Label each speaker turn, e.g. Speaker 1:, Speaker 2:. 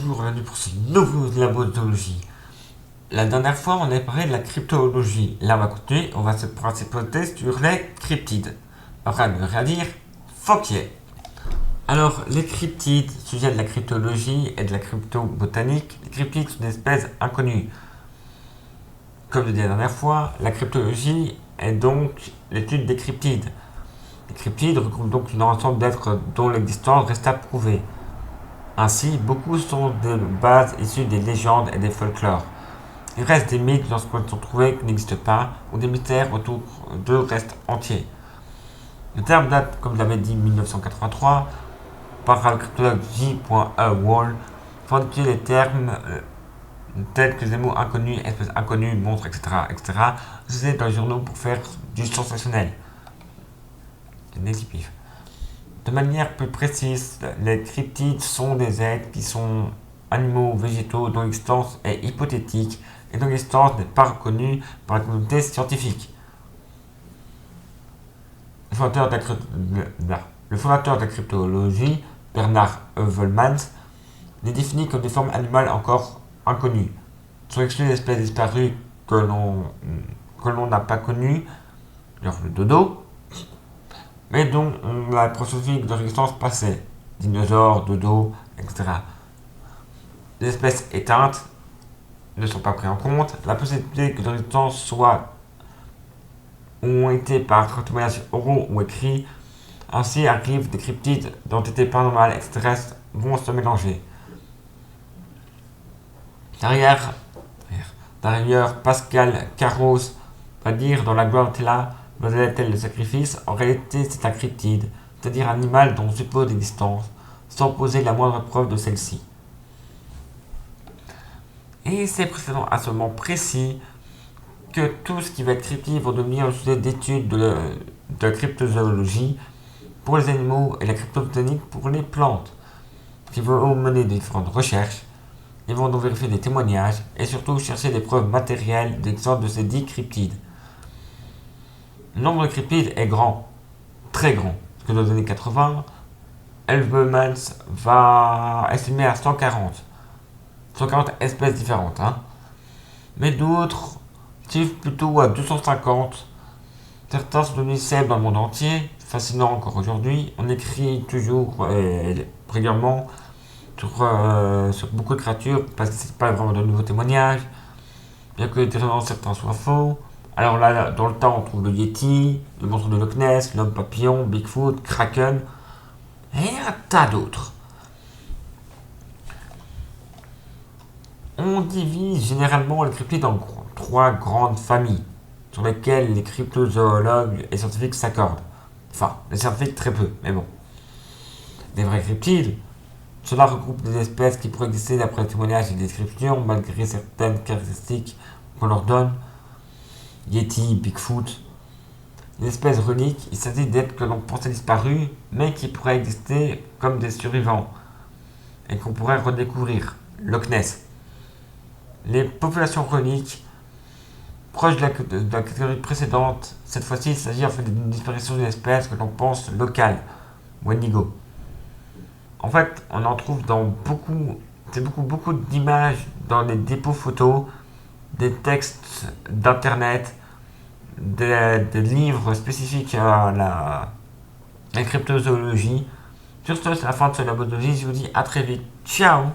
Speaker 1: bonjour, bienvenue pour ce nouveau Labotologie. La dernière fois, on avait parlé de la cryptologie. Là, on va continuer, on va se principaler sur les cryptides. Enfin, ne rien dire, fuck yeah. Alors, les cryptides, sujet de la cryptologie et de la cryptobotanique, les cryptides sont des espèces inconnues. Comme je disais la dernière fois, la cryptologie est donc l'étude des cryptides. Les cryptides regroupent donc un ensemble d'êtres dont l'existence reste à prouver. Ainsi, beaucoup sont de bases issues des légendes et des folklores. Il reste des mythes lorsqu'ils sont trouvés qui n'existent pas, ou des mystères autour d'eux restent entiers. Le terme date, comme je l'avais dit, 1983, par le cryptologue J.E. Wall, pour étudier les termes tels que les mots inconnus, espèces inconnues, monstres, etc., utilisés dans les journaux pour faire du sensationnel. Négatif. De manière plus précise, les cryptides sont des êtres qui sont animaux ou végétaux dont l'existence est hypothétique et dont l'existence n'est pas reconnue par la communauté scientifique. Le fondateur de la cryptologie, Bernard Evelmans, les définit comme des formes animales encore inconnues. Sont exclues des espèces disparues que l'on n'a pas connues, genre le dodo, mais dont la prosophique de leur existence passée, dinosaures, dodo, etc. Les espèces éteintes ne sont pas prises en compte. La possibilité que leur existence soit ou ont été par témoignages oraux ou écrits. Ainsi arrivent des cryptides d'entités paranormales extraterrestres vont se mélanger. D'ailleurs, Pascal Carros va dire dans La gloire est là, modèle de sacrifice, en réalité c'est un cryptide, c'est-à-dire un animal dont on suppose l'existence, sans poser la moindre preuve de celle-ci. Et c'est précisément à ce moment précis que tout ce qui va être cryptide va devenir le sujet d'étude de la cryptozoologie pour les animaux et la cryptobotanique pour les plantes, qui vont mener des différentes recherches. Ils vont donc vérifier des témoignages et surtout chercher des preuves matérielles d'existence de ces dits cryptides. Le nombre de cryptides est grand, très grand, parce que dans les années 80, Evelmans va estimer à 140 espèces différentes. Mais d'autres chiffrent plutôt à 250. Certains sont devenus célèbres dans le monde entier, fascinant encore aujourd'hui. On écrit toujours régulièrement sur beaucoup de créatures parce que c'est pas vraiment de nouveaux témoignages, bien que certains soient faux. Alors là, dans le temps, on trouve le Yeti, le monstre de Loch Ness, l'homme papillon, Bigfoot, Kraken et un tas d'autres. On divise généralement les cryptides en trois grandes familles sur lesquelles les cryptozoologues et scientifiques s'accordent. Enfin, les scientifiques très peu, mais bon. Des vrais cryptides, cela regroupe des espèces qui pourraient exister d'après les témoignages et descriptions, malgré certaines caractéristiques qu'on leur donne. Yeti, Bigfoot. Les espèces reliques, il s'agit d'êtres que l'on pensait disparus, mais qui pourraient exister comme des survivants, et qu'on pourrait redécouvrir. Loch Ness. Les populations reliques, proches de la catégorie précédente, cette fois-ci il s'agit en fait d'une disparition d'une espèce que l'on pense locale, Wendigo. En fait, on en trouve dans beaucoup d'images dans les dépôts photos, des textes d'internet, des livres spécifiques à la cryptozoologie. Sur ce, c'est la fin de ce labotologie. Je vous dis à très vite. Ciao!